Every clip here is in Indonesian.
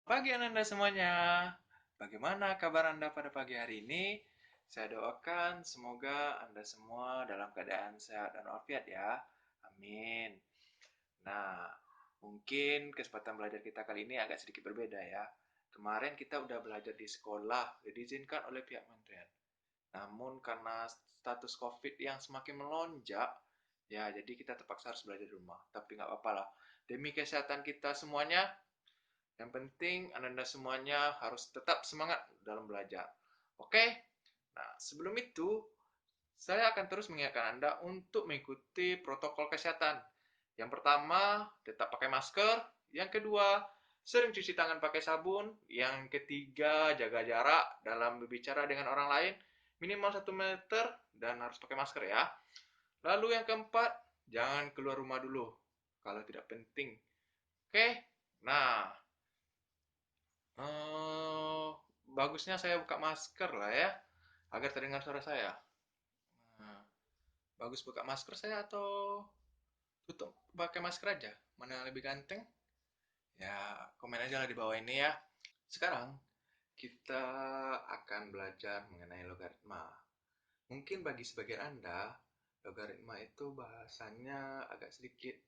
Pagi Anda semuanya. Bagaimana kabar Anda pada pagi hari ini? Saya doakan semoga Anda semua dalam keadaan sehat dan walafiat ya. Amin. Nah, mungkin kesempatan belajar kita kali ini agak sedikit berbeda ya. Kemarin kita udah belajar di sekolah, diizinkan oleh pihak kementerian. Namun karena status COVID yang semakin melonjak, ya jadi kita terpaksa harus belajar di rumah. Tapi nggak apa-apa lah. Demi kesehatan kita semuanya, yang penting Anda semuanya harus tetap semangat dalam belajar. Oke? Nah, sebelum itu, saya akan terus mengingatkan Anda untuk mengikuti protokol kesehatan. Yang pertama, tetap pakai masker. Yang kedua, sering cuci tangan pakai sabun. Yang ketiga, jaga jarak dalam berbicara dengan orang lain. Minimal 1 meter dan harus pakai masker ya. Lalu yang keempat, jangan keluar rumah dulu kalau tidak penting. Oke? Nah, Oh, bagusnya saya buka masker lah ya, agar terdengar suara saya. Nah, bagus buka masker saya atau tutup pakai masker aja? Mana yang lebih ganteng? Ya, komen aja lah di bawah ini ya. Sekarang kita akan belajar mengenai logaritma. Mungkin bagi sebagian Anda, logaritma itu bahasanya agak sedikit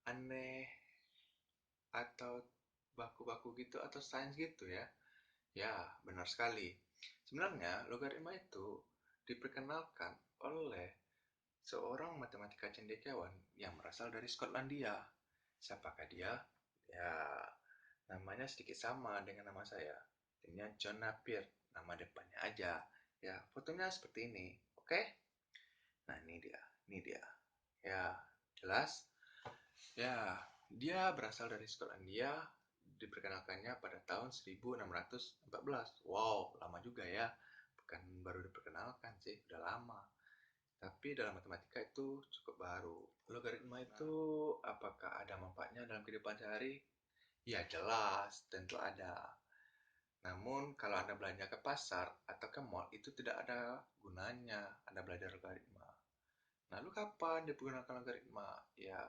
aneh atau baku-baku gitu atau sains gitu ya. Ya, benar sekali. Sebenarnya, logaritma itu diperkenalkan oleh seorang matematika cendekiawan yang berasal dari Skotlandia. Siapakah dia? Ya, namanya sedikit sama dengan nama saya. Dia John Napier, nama depannya aja. Ya, fotonya seperti ini. Oke? Nah, ini dia. Ya, jelas? Ya, dia berasal dari Skotlandia, diperkenalkannya pada tahun 1614. Wow, lama juga ya. Bukan baru diperkenalkan sih, udah lama. Tapi dalam matematika itu cukup baru. Logaritma itu apakah ada manfaatnya dalam kehidupan sehari? Ya jelas, tentu ada. Namun kalau Anda belanja ke pasar atau ke mall itu tidak ada gunanya Anda belajar logaritma. Lalu kapan digunakan logaritma? Ya,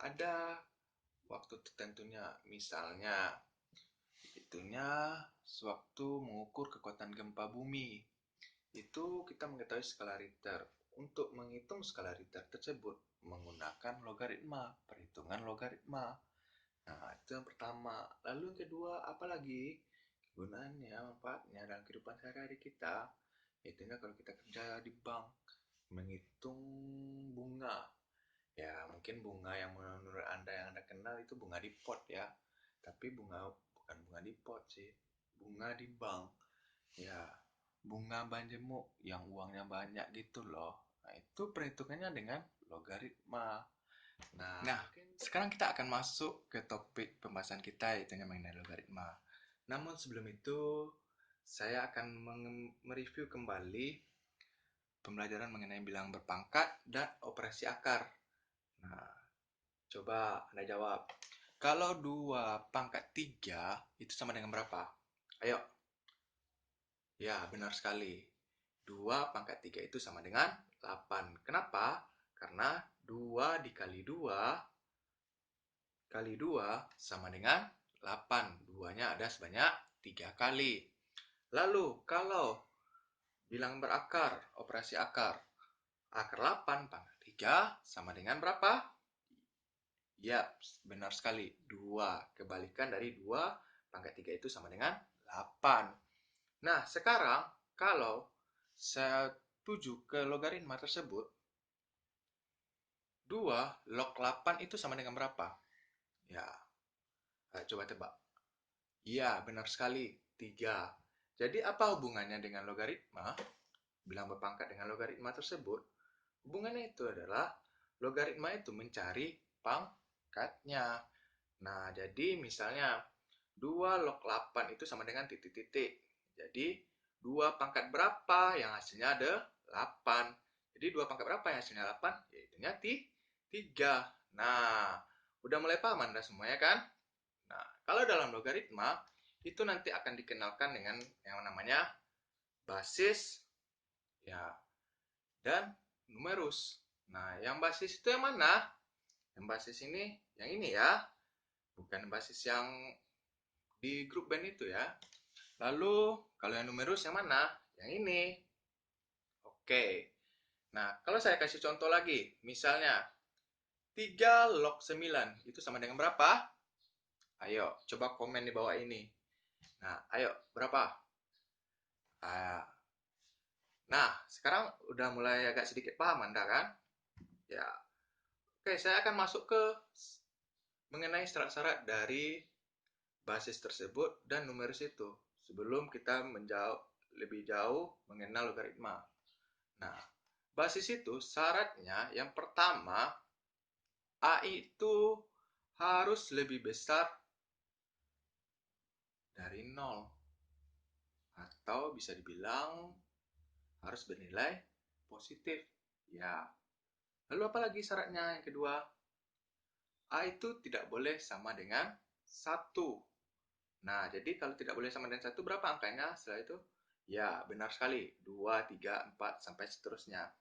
ada waktu tertentunya. Misalnya, itunya sewaktu mengukur kekuatan gempa bumi. Itu kita mengetahui skala Richter. Untuk menghitung skala Richter tersebut menggunakan logaritma, perhitungan logaritma. Nah, itu yang pertama. Lalu yang kedua, apalagi gunanya, manfaatnya dalam kehidupan sehari-hari kita? Itunya kalau kita kerja di bank, menghitung bunga. Ya, mungkin bunga yang menurut Anda yang Anda kenal itu bunga di pot ya. Tapi bunga bukan bunga di pot sih. Bunga di bank. Ya, bunga banjemuk yang uangnya banyak gitu loh. Nah, itu perhitungannya dengan logaritma. Nah, sekarang kita akan masuk ke topik pembahasan kita yaitu mengenai logaritma. Namun sebelum itu, saya akan mereview kembali pembelajaran mengenai bilangan berpangkat dan operasi akar. Nah, coba Anda jawab. Kalau 2 pangkat 3 itu sama dengan berapa? Ayo. Ya, benar sekali. 2 pangkat 3 itu sama dengan 8. Kenapa? Karena 2 dikali 2 kali 2 sama dengan 8. 2-nya ada sebanyak 3 kali. Lalu, kalau bilangan berakar, operasi akar, akar 8 pangkat 3 sama dengan berapa? Ya, benar sekali. 2. Kebalikan dari 2 pangkat 3 itu sama dengan 8. Nah, sekarang kalau saya tuju ke logaritma tersebut, 2 log 8 itu sama dengan berapa? Ya, coba tebak. Iya, benar sekali. 3. Jadi apa hubungannya dengan logaritma? Bilang berpangkat dengan logaritma tersebut. Hubungannya itu adalah logaritma itu mencari pangkatnya. Nah, jadi misalnya 2 log 8 itu sama dengan titik-titik. Jadi 2 pangkat berapa yang hasilnya ada 8. Jadi 2 pangkat berapa yang hasilnya 8? Yaitunya 3. Nah, udah mulai paham Anda semuanya kan? Nah, kalau dalam logaritma, itu nanti akan dikenalkan dengan yang namanya basis ya dan numerus. Nah, yang basis itu yang mana? Yang basis ini, yang ini ya. Bukan basis yang di grup band itu ya. Lalu kalau yang numerus yang mana? Yang ini. Oke. Nah, kalau saya kasih contoh lagi, misalnya 3 log 9 itu sama dengan berapa? Ayo, coba komen di bawah ini. Nah, ayo, berapa? Ah, Nah, sekarang udah mulai agak sedikit paham Anda kan? Ya, oke, saya akan masuk ke mengenai syarat-syarat dari basis tersebut dan numeris itu sebelum kita menjauh lebih jauh mengenal logaritma. Nah, basis itu syaratnya yang pertama A itu harus lebih besar dari 0 atau bisa dibilang harus bernilai positif. Ya. Lalu apa lagi syaratnya yang kedua? A itu tidak boleh sama dengan 1. Nah, jadi kalau tidak boleh sama dengan 1, berapa angkanya setelah itu? Ya, benar sekali. 2, 3, 4, sampai seterusnya.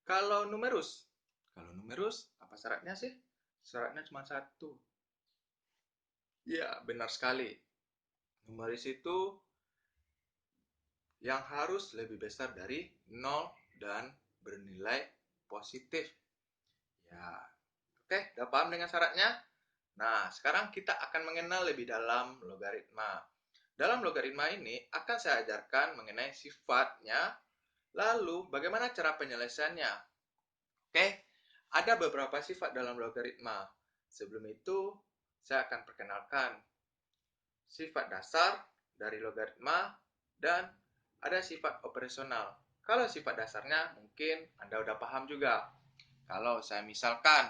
Kalau numerus? Kalau numerus, apa syaratnya sih? Syaratnya cuma 1. Ya, benar sekali. Numeris itu yang harus lebih besar dari 0 dan bernilai positif. Ya, oke, udah paham dengan syaratnya? Nah, sekarang kita akan mengenal lebih dalam logaritma. Dalam logaritma ini akan saya ajarkan mengenai sifatnya, lalu bagaimana cara penyelesaiannya. Oke, ada beberapa sifat dalam logaritma. Sebelum itu, saya akan perkenalkan sifat dasar dari logaritma dan ada sifat operasional. Kalau sifat dasarnya mungkin Anda udah paham juga. Kalau saya misalkan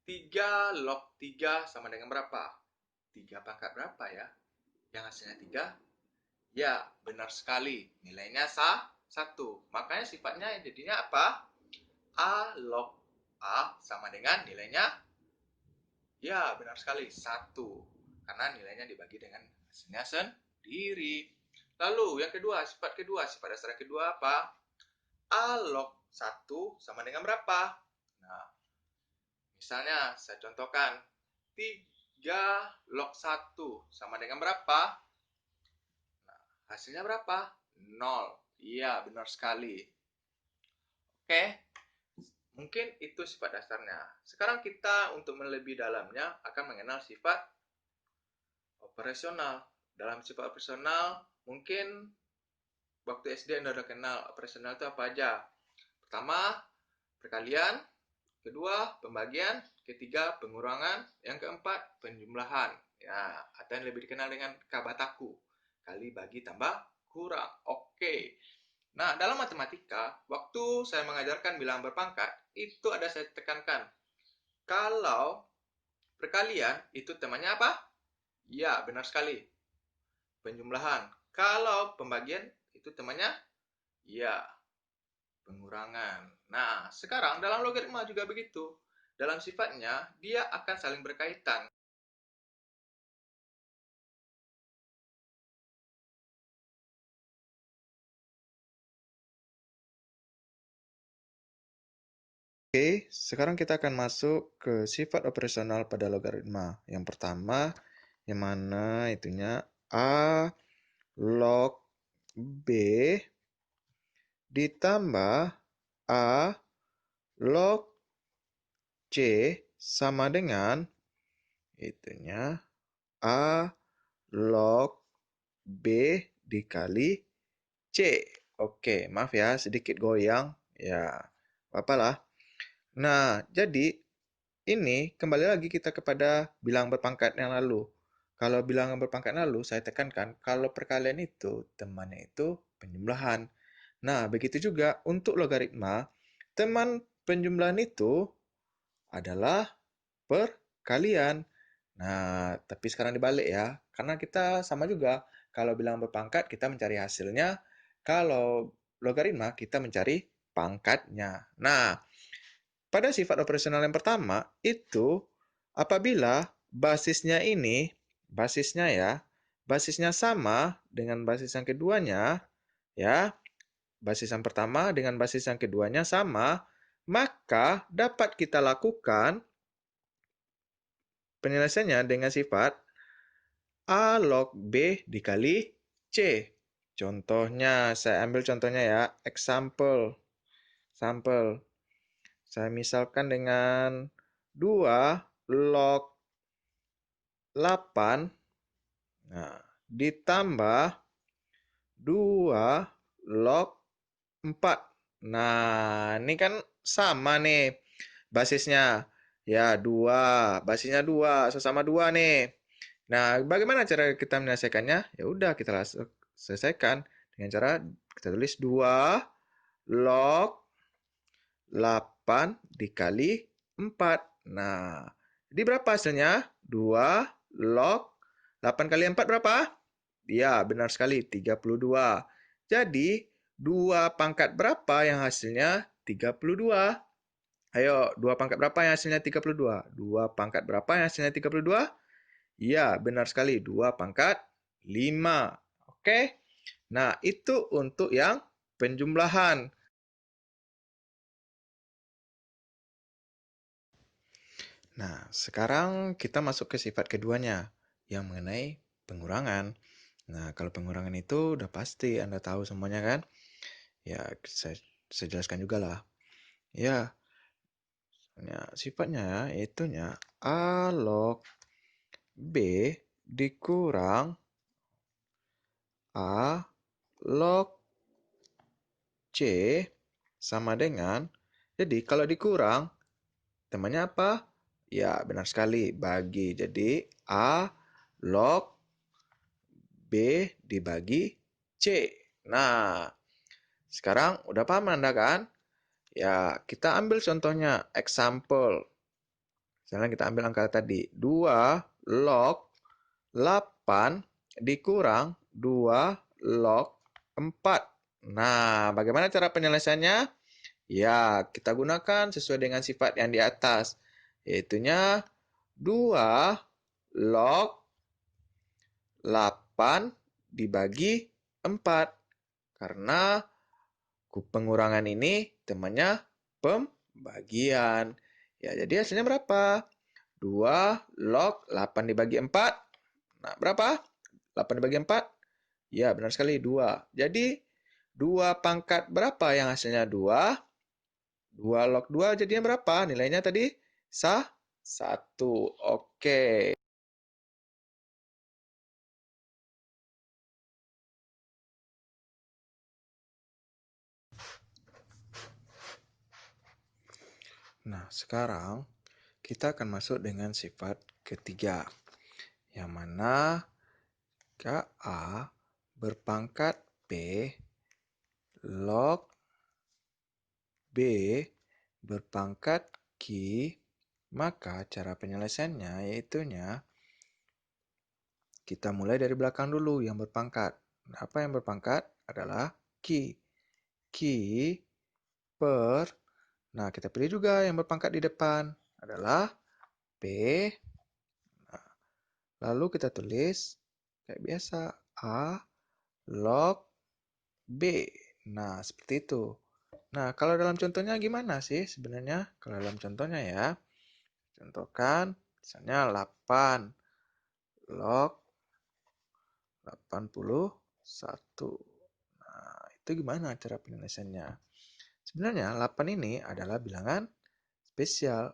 3 log 3 sama dengan berapa? 3 pangkat berapa ya? Yang hasilnya 3? Ya, benar sekali. Nilainya 1. Makanya sifatnya jadinya apa? A log A sama dengan nilainya? Ya, benar sekali. 1. Karena nilainya dibagi dengan hasilnya sendiri. Lalu, yang kedua, sifat dasar yang kedua apa? A log 1 sama dengan berapa? Nah, misalnya saya contohkan. 3 log 1 sama dengan berapa? Hasilnya berapa? 0. Iya, benar sekali. Oke, mungkin itu sifat dasarnya. Sekarang kita untuk lebih dalamnya akan mengenal sifat operasional. Dalam sifat operasional, mungkin waktu SD Anda sudah kenal operasional itu apa aja. Pertama, perkalian. Kedua, pembagian. Ketiga, pengurangan. Yang keempat, penjumlahan. Ya, atau yang lebih dikenal dengan kabataku. Kali bagi tambah kurang. Oke. Nah, dalam matematika, waktu saya mengajarkan bilangan berpangkat, itu ada saya tekankan. Kalau perkalian, itu temanya apa? Ya, benar sekali. Penjumlahan. Kalau pembagian, itu temanya? Ya, pengurangan. Nah, sekarang dalam logaritma juga begitu. Dalam sifatnya, dia akan saling berkaitan. Oke, sekarang kita akan masuk ke sifat operasional pada logaritma. Yang pertama, yang mana itunya A log B ditambah A log C sama dengan itunya A log B dikali C. Oke, maaf ya, sedikit goyang. Ya, apalah. Nah, jadi ini kembali lagi kita kepada bilangan berpangkat yang lalu. Kalau bilangan berpangkat lalu, saya tekankan kalau perkalian itu temannya itu penjumlahan. Nah, begitu juga untuk logaritma, teman penjumlahan itu adalah perkalian. Nah, tapi sekarang dibalik ya. Karena kita sama juga. Kalau bilangan berpangkat, kita mencari hasilnya. Kalau logaritma, kita mencari pangkatnya. Nah, pada sifat operasional yang pertama, itu apabila basisnya sama dengan basis yang keduanya, ya, basis yang pertama dengan basis yang keduanya sama, maka dapat kita lakukan penyelesaiannya dengan sifat A log B dikali C. Contohnya, saya ambil contohnya ya, example. Sampel. Saya misalkan dengan 2 log 8, nah, ditambah 2 log 4. Nah, ini kan sama nih basisnya. Ya, 2. Basisnya 2, sesama 2 nih. Nah, bagaimana cara kita menyelesaikannya? Ya udah, kita langsung selesaikan dengan cara kita tulis 2 log 8 dikali 4. Nah, jadi berapa hasilnya? 2 log 8 kali 4 berapa? Ya, benar sekali, 32. Jadi, 2 pangkat berapa yang hasilnya 32? Ayo, 2 pangkat berapa yang hasilnya 32? 2 pangkat berapa yang hasilnya 32? Ya, benar sekali, 2 pangkat 5. Oke. Nah, itu untuk yang penjumlahan. Nah, sekarang kita masuk ke sifat keduanya, yang mengenai pengurangan. Nah, kalau pengurangan itu udah pasti Anda tahu semuanya kan? Ya, saya jelaskan juga lah. Ya, sifatnya itunya A log B dikurang A log C sama dengan, jadi kalau dikurang, temannya apa? Ya, benar sekali, bagi. Jadi, A log B dibagi C. Nah, sekarang udah paham Anda kan? Ya, kita ambil contohnya, example. Misalnya kita ambil angka tadi, 2 log 8 dikurang 2 log 4. Nah, bagaimana cara penyelesaiannya? Ya, kita gunakan sesuai dengan sifat yang di atas. Yaitunya 2 log 8 dibagi 4. Karena pengurangan ini temannya pembagian. Ya, jadi hasilnya berapa? 2 log 8 dibagi 4. Nah, berapa? 8 dibagi 4? Ya, benar sekali, 2. Jadi, 2 pangkat berapa yang hasilnya 2? 2 log 2 jadinya berapa? Nilainya tadi? 1. Oke. Nah, sekarang kita akan masuk dengan sifat ketiga, yang mana KA berpangkat B log B berpangkat Q, maka cara penyelesaiannya yaitunya kita mulai dari belakang dulu yang berpangkat. Nah, apa yang berpangkat adalah Q. Q per, nah kita pilih juga yang berpangkat di depan adalah P. Nah, lalu kita tulis kayak biasa A log B. Nah, seperti itu. Nah, kalau dalam contohnya gimana sih sebenarnya? Kalau dalam contohnya ya, contohkan misalnya 8 log 81. Nah, itu gimana cara penyelesaiannya? Sebenarnya 8 ini adalah bilangan spesial.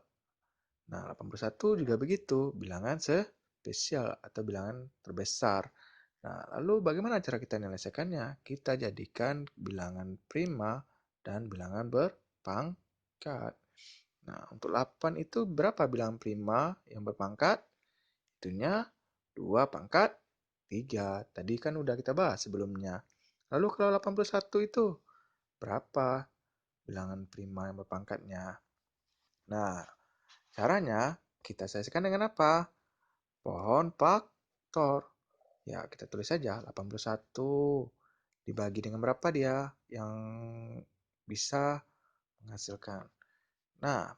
Nah, 81 juga begitu, bilangan spesial atau bilangan terbesar. Nah, lalu bagaimana cara kita menyelesaikannya? Kita jadikan bilangan prima dan bilangan berpangkat. Nah, untuk 8 itu berapa bilangan prima yang berpangkat? Itunya 2 pangkat 3. Tadi kan udah kita bahas sebelumnya. Lalu kalau 81 itu berapa bilangan prima yang berpangkatnya? Nah, caranya kita selesaikan dengan apa? Pohon faktor. Ya, kita tulis saja 81 dibagi dengan berapa dia yang bisa menghasilkan. Nah,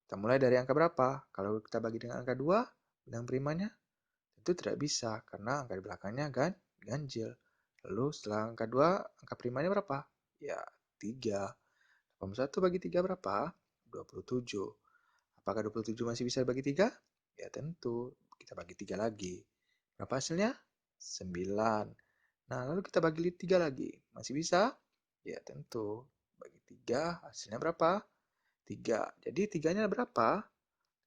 kita mulai dari angka berapa? Kalau kita bagi dengan angka 2, bilang primanya itu tidak bisa karena angka di belakangnya ganjil. Lalu setelah angka 2, angka primanya berapa? Ya, 3. 81 bagi 3 berapa? 27. Apakah 27 masih bisa bagi 3? Ya tentu, kita bagi 3 lagi. Berapa hasilnya? 9. Nah, lalu kita bagi 3 lagi. Masih bisa? Ya, tentu. Bagi 3, hasilnya berapa? 3. Jadi 3-nya berapa?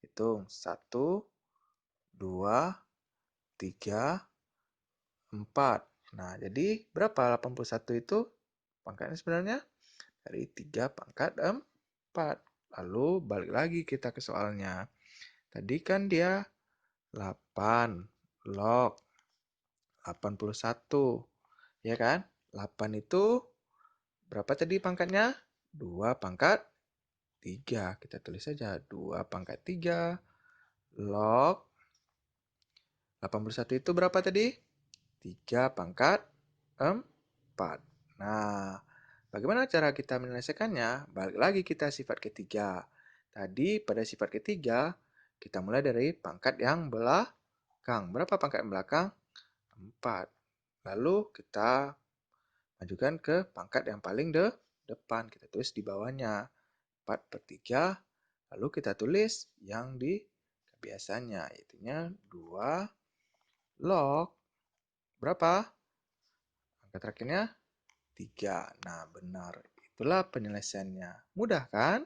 Hitung. 1, 2, 3, 4. Nah, jadi berapa 81 itu? Pangkatnya sebenarnya dari 3 pangkat 4. Lalu balik lagi kita ke soalnya. Tadi kan dia 8 log 81. Ya kan? 8 itu berapa tadi pangkatnya? 2 pangkat 3. Kita tulis saja 2 pangkat 3 log 81 itu berapa tadi? 3 pangkat 4. Nah, bagaimana cara kita menyelesaikannya? Balik lagi kita sifat ketiga. Tadi pada sifat ketiga, kita mulai dari pangkat yang belakang. Berapa pangkat yang belakang? 4. Lalu kita majukan ke pangkat yang paling depan. Kita tulis di bawahnya. 4 per 3. Lalu kita tulis yang di biasanya. Itunya 2 log. Berapa? Angka terakhirnya 3. Nah, benar. Itulah penyelesaiannya. Mudah kan?